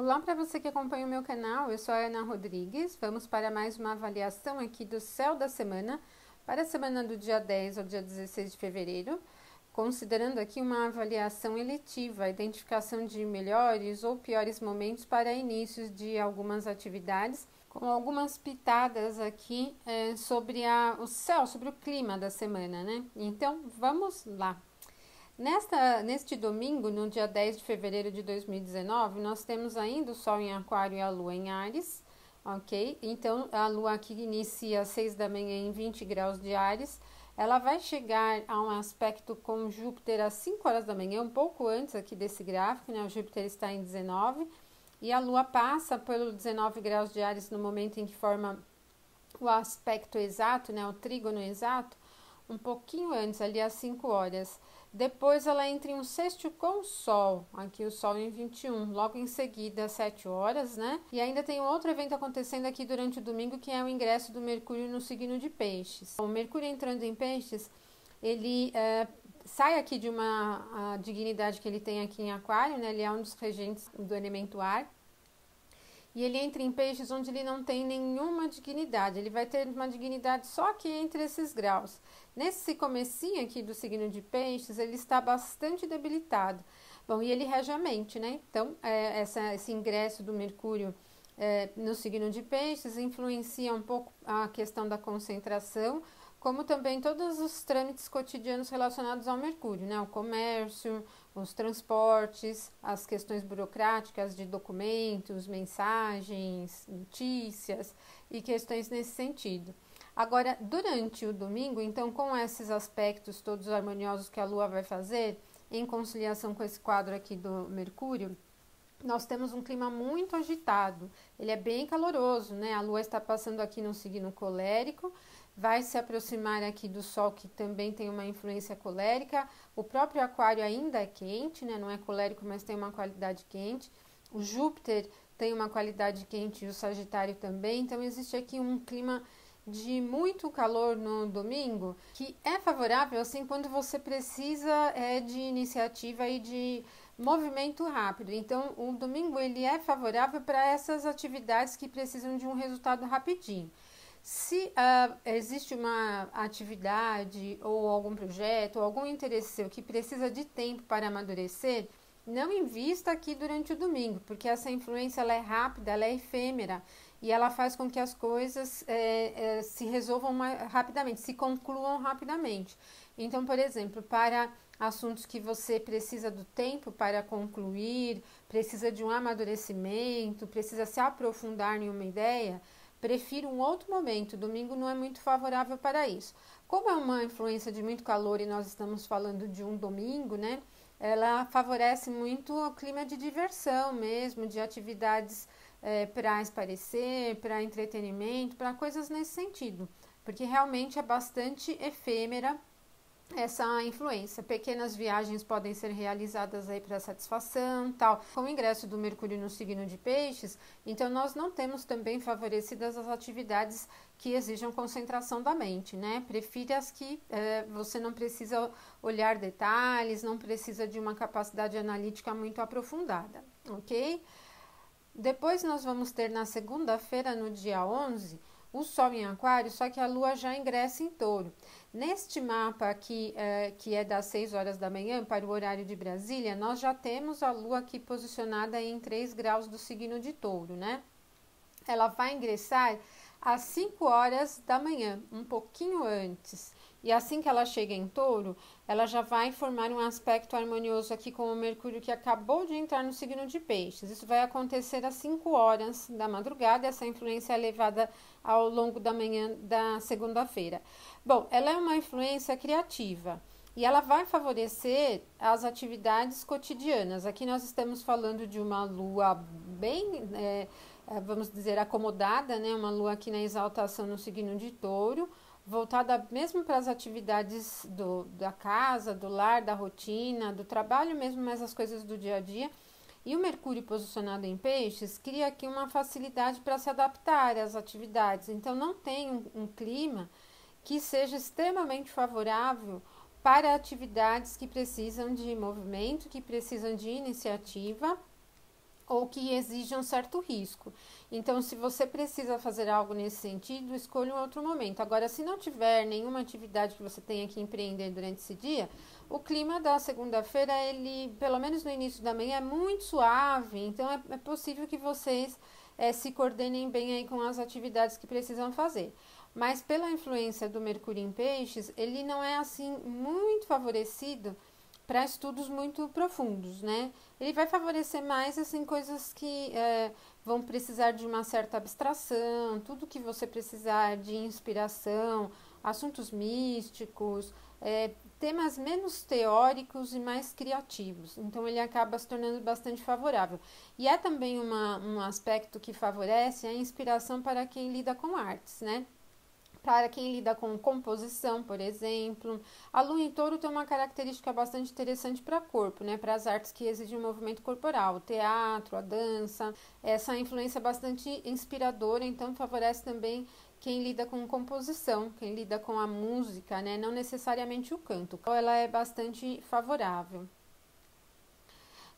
Olá para você que acompanha o meu canal, eu sou a Ana Rodrigues. Vamos para mais uma avaliação aqui do céu da semana, para a semana do dia 10 ao dia 16 de fevereiro, considerando aqui uma avaliação eletiva, a identificação de melhores ou piores momentos para inícios de algumas atividades, com algumas pitadas aqui sobre o céu, sobre o clima da semana, né? Então, vamos lá. Neste domingo, no dia 10 de fevereiro de 2019, nós temos ainda o Sol em Aquário e a Lua em Áries, ok? Então, a Lua aqui inicia às 6 da manhã em 20 graus de Áries. Ela vai chegar a um aspecto com Júpiter às 5 horas da manhã, um pouco antes aqui desse gráfico, né? O Júpiter está em 19 e a Lua passa pelo 19 graus de Áries no momento em que forma o aspecto exato, né? O trígono exato, um pouquinho antes, ali às 5 horas. Depois ela entra em um sextil com o Sol, aqui o Sol em 21, logo em seguida às 7 horas, né? E ainda tem um outro evento acontecendo aqui durante o domingo, que é o ingresso do Mercúrio no signo de Peixes. O Mercúrio entrando em Peixes, ele sai aqui de uma dignidade que ele tem aqui em Aquário, né? Ele é um dos regentes do elemento ar. E ele entra em Peixes onde ele não tem nenhuma dignidade, ele vai ter uma dignidade só aqui entre esses graus. Nesse comecinho aqui do signo de Peixes, ele está bastante debilitado. Bom, e ele rege a mente, né? Então, esse ingresso do Mercúrio no signo de Peixes influencia um pouco a questão da concentração, como também todos os trâmites cotidianos relacionados ao Mercúrio, né? O comércio, os transportes, as questões burocráticas de documentos, mensagens, notícias e questões nesse sentido. Agora, durante o domingo, então, com esses aspectos todos harmoniosos que a Lua vai fazer, em conciliação com esse quadro aqui do Mercúrio, nós temos um clima muito agitado, ele é bem caloroso, né? A Lua está passando aqui no signo colérico, vai se aproximar aqui do Sol, que também tem uma influência colérica. O próprio Aquário ainda é quente, né? Não é colérico, mas tem uma qualidade quente. O Júpiter tem uma qualidade quente e o Sagitário também. Então, existe aqui um clima de muito calor no domingo, que é favorável, assim, quando você precisa de iniciativa e de movimento rápido. Então, o domingo, ele é favorável para essas atividades que precisam de um resultado rapidinho. Se existe uma atividade ou algum projeto ou algum interesse seu que precisa de tempo para amadurecer, não invista aqui durante o domingo, porque essa influência ela é rápida, ela é efêmera e ela faz com que as coisas se resolvam rapidamente, se concluam rapidamente. Então, por exemplo, para assuntos que você precisa do tempo para concluir, precisa de um amadurecimento, precisa se aprofundar em uma ideia, prefiro um outro momento. Domingo não é muito favorável para isso. Como é uma influência de muito calor e nós estamos falando de um domingo, né? Ela favorece muito o clima de diversão mesmo, de atividades para espairecer, para entretenimento, para coisas nesse sentido. Porque realmente é bastante efêmera essa influência. Pequenas viagens podem ser realizadas aí para satisfação, tal. Com o ingresso do Mercúrio no signo de Peixes, então nós não temos também favorecidas as atividades que exijam concentração da mente, né? Prefira as que você não precisa olhar detalhes, não precisa de uma capacidade analítica muito aprofundada, ok? Depois nós vamos ter na segunda-feira, no dia 11, o Sol em Aquário, só que a Lua já ingressa em Touro. Neste mapa aqui, que é das 6 horas da manhã, para o horário de Brasília, nós já temos a Lua aqui posicionada em 3 graus do signo de Touro, né? Ela vai ingressar às 5 horas da manhã, um pouquinho antes. E assim que ela chega em Touro, ela já vai formar um aspecto harmonioso aqui com o Mercúrio, que acabou de entrar no signo de Peixes. Isso vai acontecer às 5 horas da madrugada, essa influência é levada ao longo da manhã da segunda-feira. Bom, ela é uma influência criativa e ela vai favorecer as atividades cotidianas. Aqui nós estamos falando de uma lua bem, vamos dizer, acomodada, né? Uma lua aqui na exaltação no signo de Touro, voltada mesmo para as atividades da casa, do lar, da rotina, do trabalho mesmo, mas as coisas do dia a dia. E o Mercúrio posicionado em Peixes cria aqui uma facilidade para se adaptar às atividades. Então, não tem um clima que seja extremamente favorável para atividades que precisam de movimento, que precisam de iniciativa, ou que exijam certo risco. Então, se você precisa fazer algo nesse sentido, escolha um outro momento. Agora, se não tiver nenhuma atividade que você tenha que empreender durante esse dia, o clima da segunda-feira, ele, pelo menos no início da manhã, é muito suave. Então, é possível que vocês se coordenem bem aí com as atividades que precisam fazer. Mas pela influência do Mercúrio em Peixes, ele não é assim muito favorecido para estudos muito profundos, né? Ele vai favorecer mais assim coisas que vão precisar de uma certa abstração, tudo que você precisar de inspiração, assuntos místicos, temas menos teóricos e mais criativos. Então ele acaba se tornando bastante favorável. E é também um aspecto que favorece a inspiração para quem lida com artes, né? Para quem lida com composição, por exemplo. A lua em touro tem uma característica bastante interessante para o corpo, né? Para as artes que exigem um movimento corporal, o teatro, a dança. Essa influência é bastante inspiradora, então favorece também quem lida com composição, quem lida com a música, né? Não necessariamente o canto. Então, ela é bastante favorável.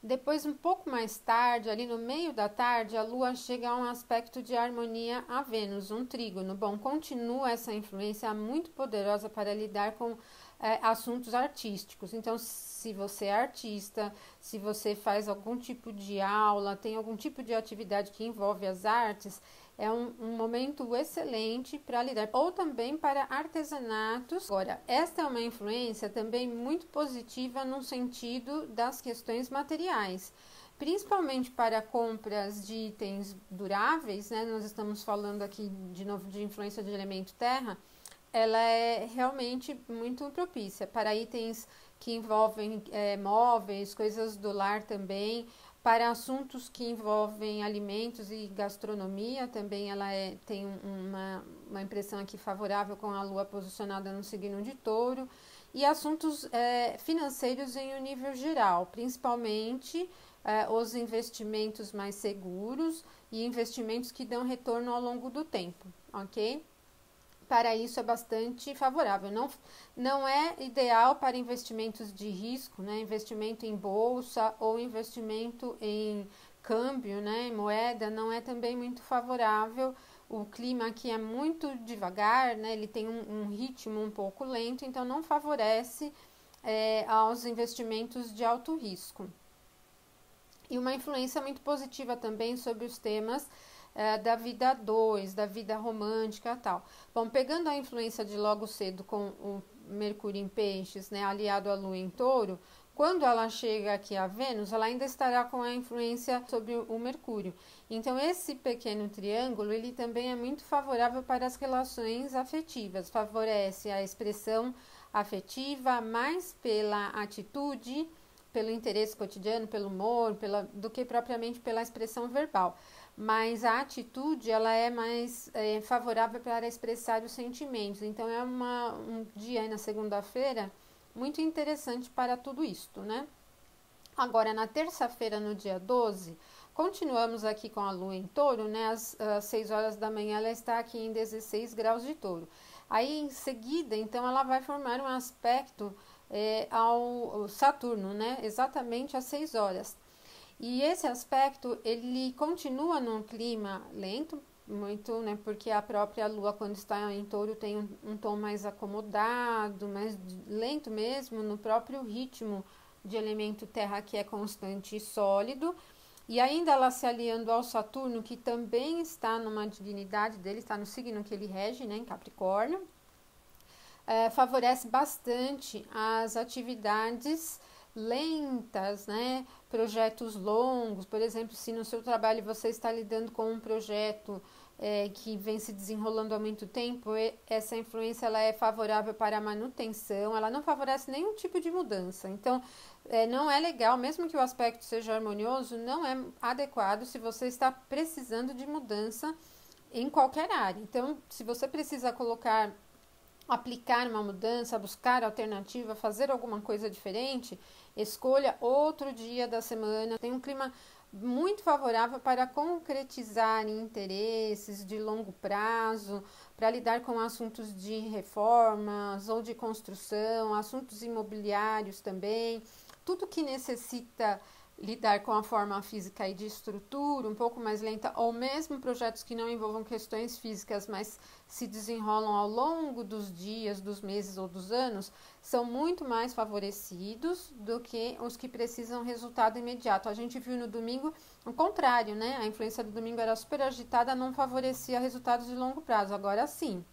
Depois, um pouco mais tarde, ali no meio da tarde, a Lua chega a um aspecto de harmonia a Vênus, um trígono. Bom, continua essa influência muito poderosa para lidar com assuntos artísticos. Então, se você é artista, se você faz algum tipo de aula, tem algum tipo de atividade que envolve as artes, é um momento excelente para lidar, ou também para artesanatos. Agora, esta é uma influência também muito positiva no sentido das questões materiais, principalmente para compras de itens duráveis, né? Nós estamos falando aqui de novo de influência de elemento terra, ela é realmente muito propícia para itens que envolvem móveis, coisas do lar também. Para assuntos que envolvem alimentos e gastronomia, também ela tem uma impressão aqui favorável com a Lua posicionada no signo de Touro. E assuntos financeiros em um nível geral, principalmente os investimentos mais seguros e investimentos que dão retorno ao longo do tempo, ok? Para isso é bastante favorável. Não é ideal para investimentos de risco, né? Investimento em bolsa ou investimento em câmbio, né? Em moeda, não é também muito favorável. O clima aqui é muito devagar, né? Ele tem um ritmo um pouco lento, então não favorece aos investimentos de alto risco. E uma influência muito positiva também sobre os temas da vida a dois, da vida romântica e tal. Bom, pegando a influência de logo cedo com o Mercúrio em Peixes, né, aliado à Lua em Touro, quando ela chega aqui a Vênus, ela ainda estará com a influência sobre o Mercúrio. Então, esse pequeno triângulo, ele também é muito favorável para as relações afetivas, favorece a expressão afetiva mais pela atitude, pelo interesse cotidiano, pelo humor, do que propriamente pela expressão verbal. Mas a atitude, ela é mais favorável para expressar os sentimentos. Então, é um dia aí na segunda-feira muito interessante para tudo isto, né? Agora, na terça-feira, no dia 12, continuamos aqui com a Lua em Touro, né? Às 6 horas da manhã, ela está aqui em 16 graus de Touro. Aí, em seguida, então, ela vai formar um aspecto ao Saturno, né? Exatamente às 6 horas. E esse aspecto, ele continua num clima lento, muito, né, porque a própria Lua, quando está em Touro, tem um tom mais acomodado, mais lento mesmo, no próprio ritmo de elemento terra, que é constante e sólido. E ainda ela se aliando ao Saturno, que também está numa dignidade dele, está no signo que ele rege, né, em Capricórnio, favorece bastante as atividades lentas, né? Projetos longos, por exemplo, se no seu trabalho você está lidando com um projeto que vem se desenrolando há muito tempo, essa influência ela é favorável para a manutenção, ela não favorece nenhum tipo de mudança. Então, não é legal, mesmo que o aspecto seja harmonioso, não é adequado se você está precisando de mudança em qualquer área. Então, se você precisa aplicar uma mudança, buscar alternativa, fazer alguma coisa diferente, escolha outro dia da semana. Tem um clima muito favorável para concretizar interesses de longo prazo, para lidar com assuntos de reformas ou de construção, assuntos imobiliários também, tudo que necessita lidar com a forma física e de estrutura um pouco mais lenta, ou mesmo projetos que não envolvam questões físicas, mas se desenrolam ao longo dos dias, dos meses ou dos anos, são muito mais favorecidos do que os que precisam resultado imediato. A gente viu no domingo o contrário, né? A influência do domingo era super agitada, não favorecia resultados de longo prazo. Agora sim.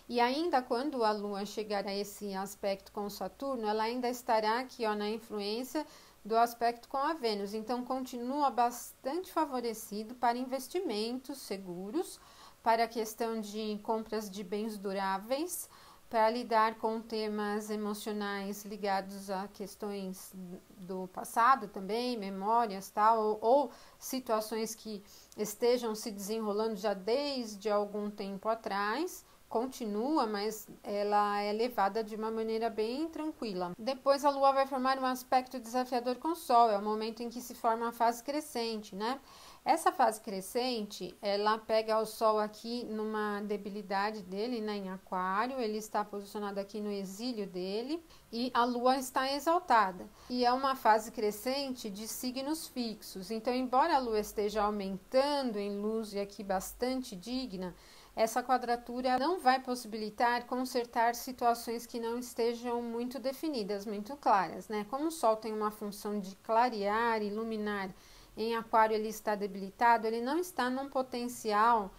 E ainda quando a Lua chegar a esse aspecto com o Saturno, ela ainda estará aqui, ó, na influência do aspecto com a Vênus. Então, continua bastante favorecido para investimentos seguros, para a questão de compras de bens duráveis, para lidar com temas emocionais ligados a questões do passado também, memórias, tal, ou situações que estejam se desenrolando já desde algum tempo atrás. Continua, mas ela é levada de uma maneira bem tranquila. Depois a Lua vai formar um aspecto desafiador com o Sol, é o momento em que se forma a fase crescente, né? Essa fase crescente, ela pega o Sol aqui numa debilidade dele, né, em Aquário, ele está posicionado aqui no exílio dele e a Lua está exaltada. E é uma fase crescente de signos fixos, então embora a Lua esteja aumentando em luz e aqui bastante digna, essa quadratura não vai possibilitar consertar situações que não estejam muito definidas, muito claras, né? Como o Sol tem uma função de clarear, iluminar, em Aquário ele está debilitado, ele não está num potencial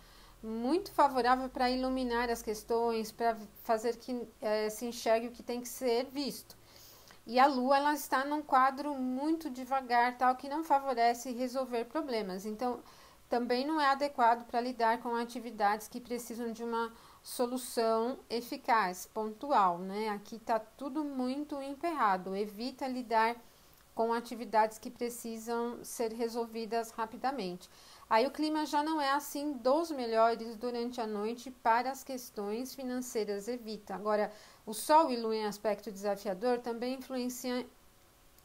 muito favorável para iluminar as questões, para fazer que se enxergue o que tem que ser visto. E a Lua, ela está num quadro muito devagar, tal, que não favorece resolver problemas. Então, também não é adequado para lidar com atividades que precisam de uma solução eficaz, pontual, né? Aqui está tudo muito emperrado. Evita lidar com atividades que precisam ser resolvidas rapidamente. Aí o clima já não é assim dos melhores durante a noite para as questões financeiras, evita. Agora, o Sol e Lua em aspecto desafiador também influenciam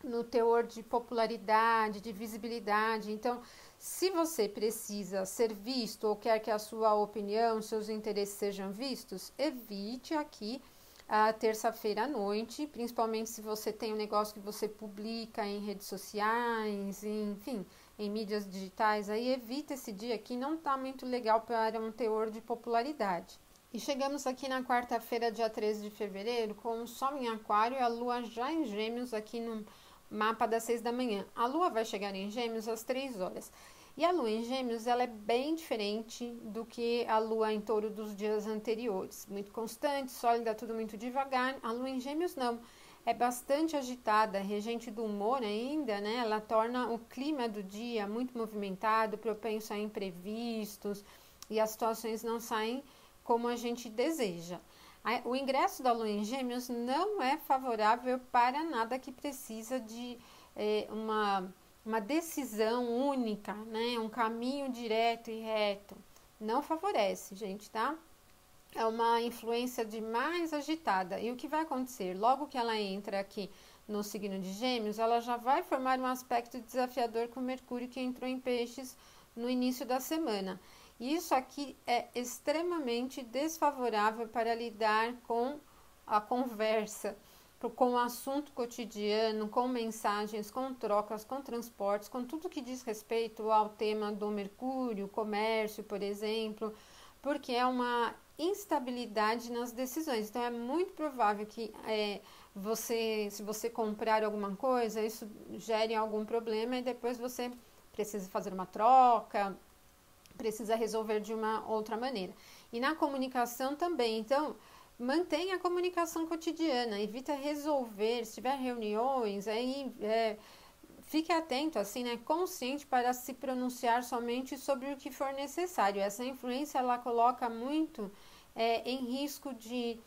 no teor de popularidade, de visibilidade. Então, se você precisa ser visto ou quer que a sua opinião, seus interesses sejam vistos, evite aqui a terça-feira à noite, principalmente se você tem um negócio que você publica em redes sociais, enfim, em mídias digitais, aí evita esse dia que não está muito legal para um teor de popularidade. E chegamos aqui na quarta-feira, dia 13 de fevereiro, com o Sol em Aquário e a Lua já em Gêmeos aqui no mapa das 6 da manhã. A Lua vai chegar em Gêmeos às 3 horas. E a Lua em Gêmeos, ela é bem diferente do que a Lua em Touro dos dias anteriores. Muito constante, sólida, tudo muito devagar. A Lua em Gêmeos não. É bastante agitada, regente do humor ainda, né? Ela torna o clima do dia muito movimentado, propenso a imprevistos e as situações não saem como a gente deseja. O ingresso da Lua em Gêmeos não é favorável para nada que precisa de uma decisão única, né? Um caminho direto e reto. Não favorece, gente, tá? É uma influência de mais agitada. E o que vai acontecer? Logo que ela entra aqui no signo de Gêmeos, ela já vai formar um aspecto desafiador com Mercúrio, que entrou em Peixes no início da semana. Isso aqui é extremamente desfavorável para lidar com a conversa, com o assunto cotidiano, com mensagens, com trocas, com transportes, com tudo que diz respeito ao tema do Mercúrio, comércio, por exemplo, porque é uma instabilidade nas decisões. Então, é muito provável que se você comprar alguma coisa, isso gere algum problema e depois você precisa fazer uma troca, precisa resolver de uma outra maneira. E na comunicação também. Então, mantenha a comunicação cotidiana, evita resolver, se tiver reuniões, aí fique atento, assim, né, consciente para se pronunciar somente sobre o que for necessário. Essa influência, ela coloca muito em risco de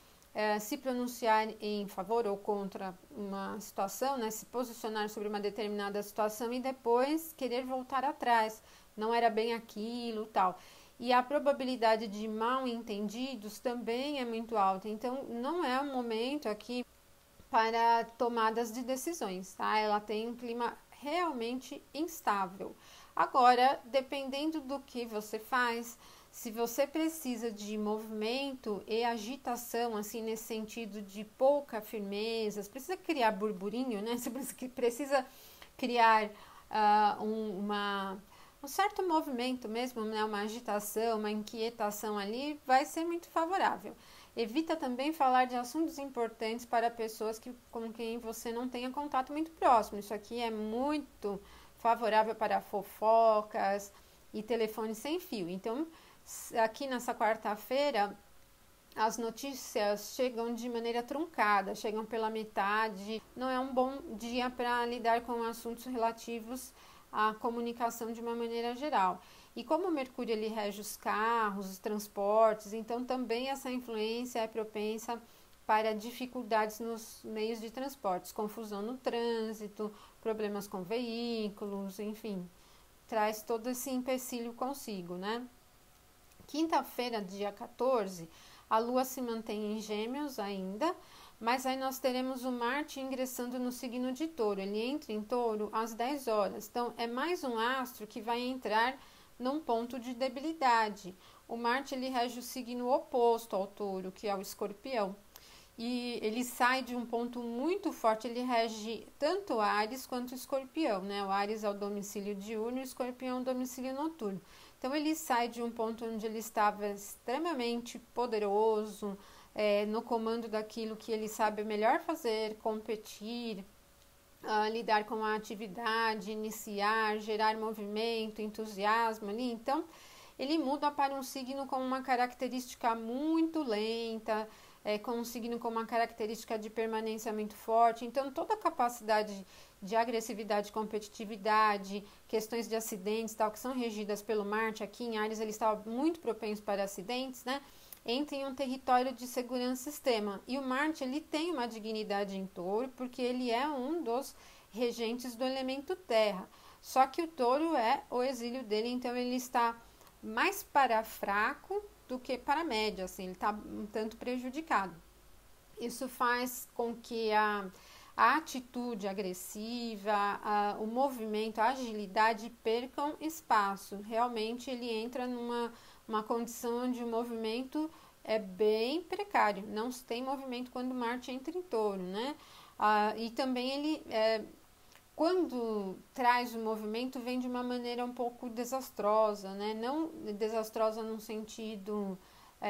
se pronunciar em favor ou contra uma situação, né, se posicionar sobre uma determinada situação e depois querer voltar atrás. Não era bem aquilo, tal. E a probabilidade de mal entendidos também é muito alta. Então, não é um momento aqui para tomadas de decisões, tá? Ela tem um clima realmente instável. Agora, dependendo do que você faz, se você precisa de movimento e agitação, assim, nesse sentido de pouca firmeza, você precisa criar burburinho, né? Você precisa criar um certo movimento mesmo, né, uma agitação, uma inquietação ali, vai ser muito favorável. Evita também falar de assuntos importantes para pessoas com quem você não tenha contato muito próximo. Isso aqui é muito favorável para fofocas e telefone sem fio. Então, aqui nessa quarta-feira, as notícias chegam de maneira truncada, chegam pela metade. Não é um bom dia para lidar com assuntos relativos à comunicação de uma maneira geral. E como o Mercúrio ele rege os carros, os transportes, então também essa influência é propensa para dificuldades nos meios de transportes, confusão no trânsito, problemas com veículos, enfim, traz todo esse empecilho consigo, né? Quinta-feira, dia 14, a Lua se mantém em Gêmeos ainda, mas aí nós teremos o Marte ingressando no signo de Touro. Ele entra em Touro às 10 horas. Então, é mais um astro que vai entrar num ponto de debilidade. O Marte ele rege o signo oposto ao Touro, que é o Escorpião. E ele sai de um ponto muito forte, ele rege tanto Áries quanto Escorpião, né? O Áries é o domicílio diurno e o Escorpião é o domicílio noturno. Então ele sai de um ponto onde ele estava extremamente poderoso, no comando daquilo que ele sabe melhor fazer, competir, lidar com a atividade, iniciar, gerar movimento, entusiasmo ali. Então, ele muda para um signo com uma característica muito lenta, com um signo com uma característica de permanência muito forte. Então, toda a capacidade de agressividade, competitividade, questões de acidentes, tal, que são regidas pelo Marte, aqui em Áries ele estava muito propenso para acidentes, né? Entra em um território de segurança extrema. E o Marte, ele tem uma dignidade em Touro, porque ele é um dos regentes do elemento terra. Só que o Touro é o exílio dele, então ele está mais para fraco do que para médio, assim, ele está um tanto prejudicado. Isso faz com que a atitude agressiva, o movimento, a agilidade percam espaço. Realmente ele entra numa condição onde o movimento é bem precário. Não se tem movimento quando Marte entra em Touro, né? E também ele, quando traz o movimento, vem de uma maneira um pouco desastrosa, né? Não desastrosa num sentido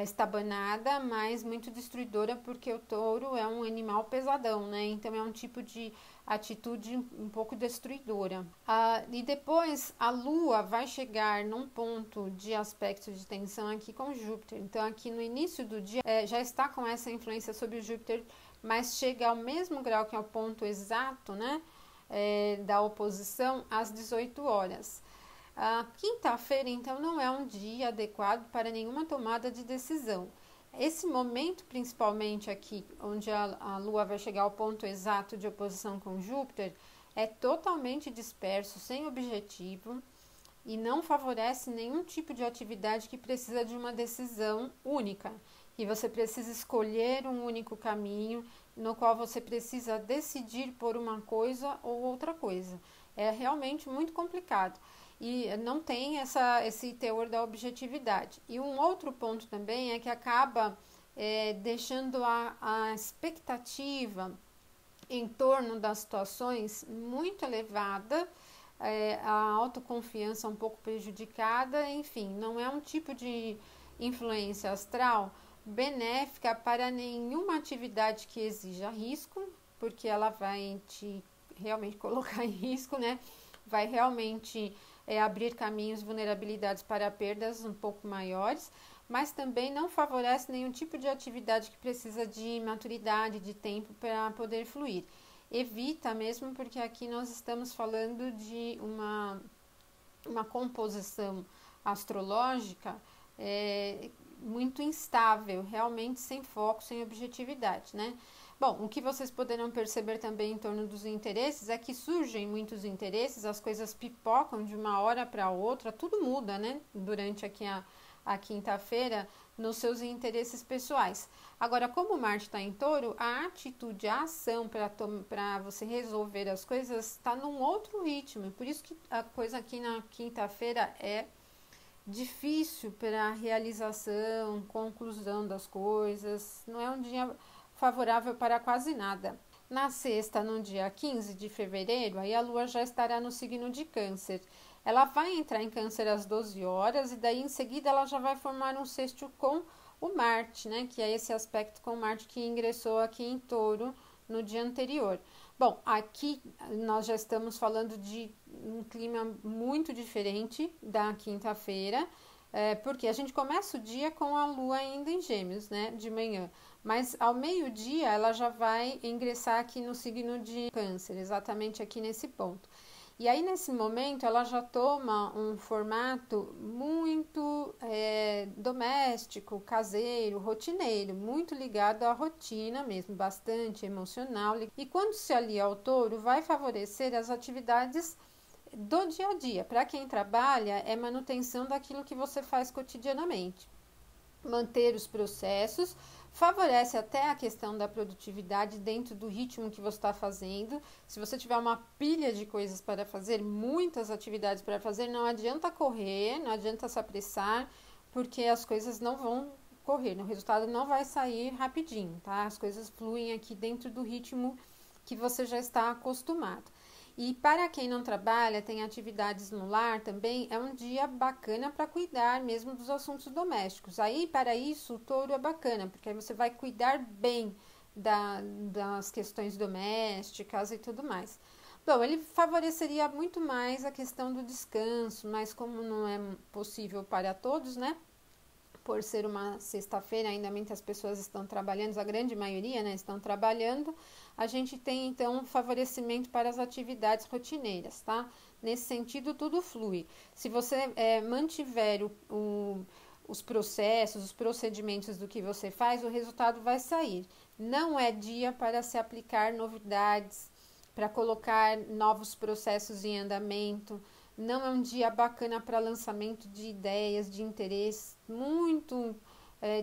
estabanada, mas muito destruidora, porque o touro é um animal pesadão, né? Então é um tipo de atitude um pouco destruidora. E depois a Lua vai chegar num ponto de aspecto de tensão aqui com Júpiter. Então aqui no início do dia já está com essa influência sobre o Júpiter, mas chega ao mesmo grau que é o ponto exato, né? Da oposição às 18 horas. A quinta-feira, então, não é um dia adequado para nenhuma tomada de decisão. Esse momento, principalmente aqui, onde a Lua vai chegar ao ponto exato de oposição com Júpiter, é totalmente disperso, sem objetivo e não favorece nenhum tipo de atividade que precisa de uma decisão única. E você precisa escolher um único caminho no qual você precisa decidir por uma coisa ou outra coisa. É realmente muito complicado. E não tem esse teor da objetividade. E um outro ponto também é que acaba deixando a expectativa em torno das situações muito elevada, a autoconfiança um pouco prejudicada, enfim, não é um tipo de influência astral benéfica para nenhuma atividade que exija risco, porque ela vai te realmente colocar em risco, né? Vai realmente abrir caminhos, vulnerabilidades para perdas um pouco maiores, mas também não favorece nenhum tipo de atividade que precisa de maturidade, de tempo para poder fluir. Evita mesmo, porque aqui nós estamos falando de uma composição astrológica muito instável, realmente sem foco, sem objetividade, né? Bom, o que vocês poderão perceber também em torno dos interesses é que surgem muitos interesses, as coisas pipocam de uma hora para outra, tudo muda, né? Durante aqui a quinta-feira, nos seus interesses pessoais. Agora, como Marte está em Touro, a atitude, a ação para você resolver as coisas está num outro ritmo. Por isso que a coisa aqui na quinta-feira é difícil para a realização, conclusão das coisas. Não é um dia favorável para quase nada. Na sexta, no dia 15 de fevereiro, aí a Lua já estará no signo de Câncer. Ela vai entrar em Câncer às 12 horas e daí em seguida ela já vai formar um sextil com o Marte, né? Que é esse aspecto com Marte que ingressou aqui em Touro no dia anterior. Bom, aqui nós já estamos falando de um clima muito diferente da quinta-feira, porque a gente começa o dia com a Lua ainda em Gêmeos, né? De manhã. Mas ao meio-dia ela já vai ingressar aqui no signo de Câncer, exatamente aqui nesse ponto. E aí, nesse momento, ela já toma um formato muito doméstico, caseiro, rotineiro, muito ligado à rotina mesmo, bastante emocional. E quando se alia ao touro, vai favorecer as atividades do dia a dia. Para quem trabalha, é manutenção daquilo que você faz cotidianamente. Manter os processos, favorece até a questão da produtividade dentro do ritmo que você está fazendo. Se você tiver uma pilha de coisas para fazer, muitas atividades para fazer, não adianta correr, não adianta se apressar, porque as coisas não vão correr, o resultado não vai sair rapidinho, tá? As coisas fluem aqui dentro do ritmo que você já está acostumado. E para quem não trabalha, tem atividades no lar também, é um dia bacana para cuidar mesmo dos assuntos domésticos. Aí, para isso, o touro é bacana, porque aí você vai cuidar bem das questões domésticas e tudo mais. Bom, ele favoreceria muito mais a questão do descanso, mas como não é possível para todos, né? Por ser uma sexta-feira, ainda muitas pessoas estão trabalhando, a grande maioria, né, estão trabalhando, a gente tem, então, favorecimento para as atividades rotineiras, tá? Nesse sentido, tudo flui. Se você mantiver os processos, os procedimentos do que você faz, o resultado vai sair. Não é dia para se aplicar novidades, para colocar novos processos em andamento. Não é um dia bacana para lançamento de ideias, de interesse, muito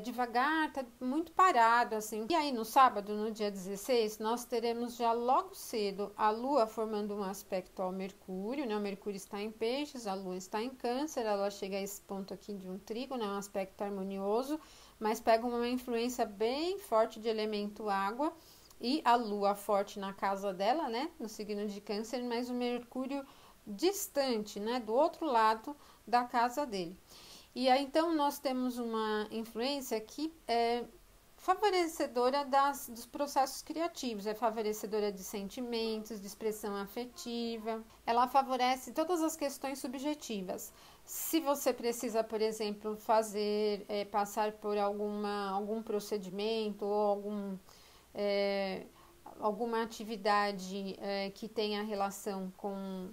devagar, tá muito parado, assim. E aí, no sábado, no dia 16, nós teremos já logo cedo a Lua formando um aspecto ao Mercúrio, né? O Mercúrio está em Peixes, a Lua está em Câncer, ela chega a esse ponto aqui de um trígono, é um aspecto harmonioso, mas pega uma influência bem forte de elemento água, e a Lua forte na casa dela, né? No signo de Câncer, mas o Mercúrio distante, né, do outro lado da casa dele. E aí, então, nós temos uma influência que é favorecedora dos processos criativos, é favorecedora de sentimentos, de expressão afetiva, ela favorece todas as questões subjetivas. Se você precisa, por exemplo, passar por algum procedimento ou alguma atividade que tenha relação com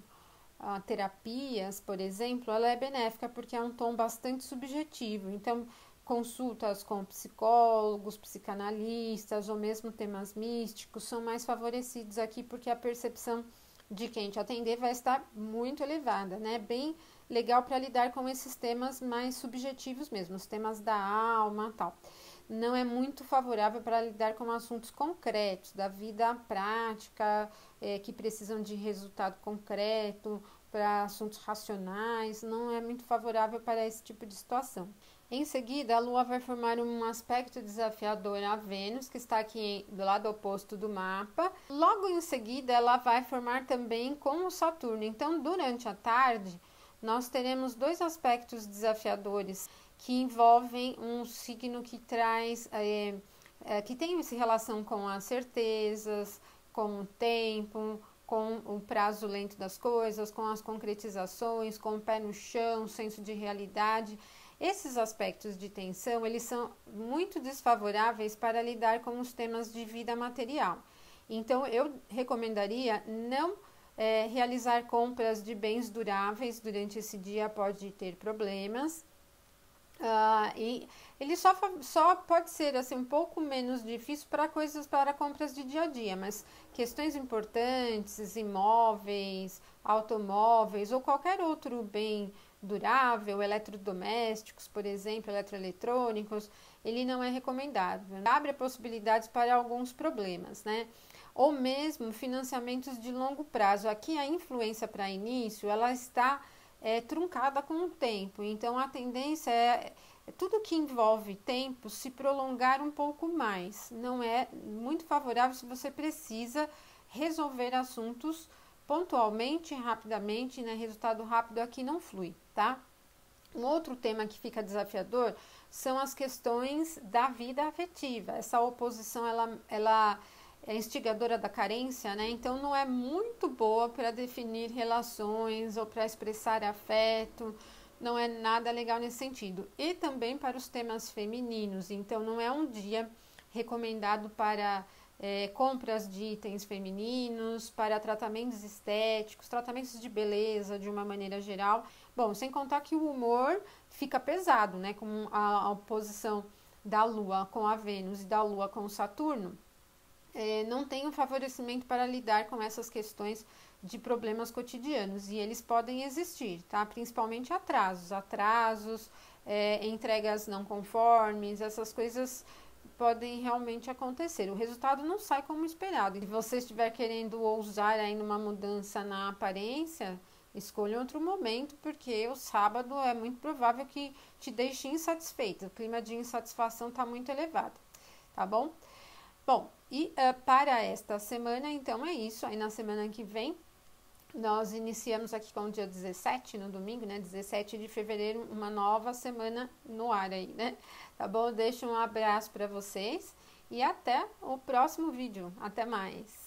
terapias, por exemplo, ela é benéfica porque é um tom bastante subjetivo. Então, consultas com psicólogos, psicanalistas ou mesmo temas místicos são mais favorecidos aqui porque a percepção de quem te atender vai estar muito elevada, né? Bem legal para lidar com esses temas mais subjetivos mesmo, os temas da alma e tal. Não é muito favorável para lidar com assuntos concretos, da vida prática, que precisam de resultado concreto, para assuntos racionais, não é muito favorável para esse tipo de situação. Em seguida, a Lua vai formar um aspecto desafiador a Vênus, que está aqui do lado oposto do mapa. Logo em seguida, ela vai formar também com o Saturno. Então, durante a tarde, nós teremos dois aspectos desafiadores que envolvem um signo que traz, que tem essa relação com as certezas, com o tempo, com o prazo lento das coisas, com as concretizações, com o pé no chão, senso de realidade. Esses aspectos de tensão, eles são muito desfavoráveis para lidar com os temas de vida material. Então, eu recomendaria não realizar compras de bens duráveis durante esse dia, pode ter problemas. E ele só pode ser assim um pouco menos difícil para compras de dia a dia, mas questões importantes, imóveis, automóveis ou qualquer outro bem durável, eletrodomésticos, por exemplo, eletroeletrônicos, ele não é recomendável. Abre possibilidades para alguns problemas, né? Ou mesmo financiamentos de longo prazo. Aqui a influência para início, ela está truncada com o tempo, então a tendência tudo que envolve tempo se prolongar um pouco mais. Não é muito favorável se você precisa resolver assuntos pontualmente, rapidamente, né? Resultado rápido aqui não flui, tá? Um outro tema que fica desafiador são as questões da vida afetiva. Essa oposição, ela é instigadora da carência, né? Então não é muito boa para definir relações ou para expressar afeto. Não é nada legal nesse sentido. E também para os temas femininos. Então não é um dia recomendado para compras de itens femininos, para tratamentos estéticos, tratamentos de beleza de uma maneira geral. Bom, sem contar que o humor fica pesado, né? Com a oposição da Lua com a Vênus e da Lua com o Saturno, não tem um favorecimento para lidar com essas questões de problemas cotidianos. E eles podem existir, tá? Principalmente atrasos, entregas não conformes, essas coisas podem realmente acontecer. O resultado não sai como esperado. Se você estiver querendo ousar aí numa mudança na aparência, escolha outro momento, porque o sábado é muito provável que te deixe insatisfeita. O clima de insatisfação está muito elevado, tá bom? Bom, e para esta semana, então é isso. Aí na semana que vem, nós iniciamos aqui com o dia 17, no domingo, né? 17 de fevereiro, uma nova semana no ar aí, né? Tá bom? Deixo um abraço para vocês e até o próximo vídeo. Até mais!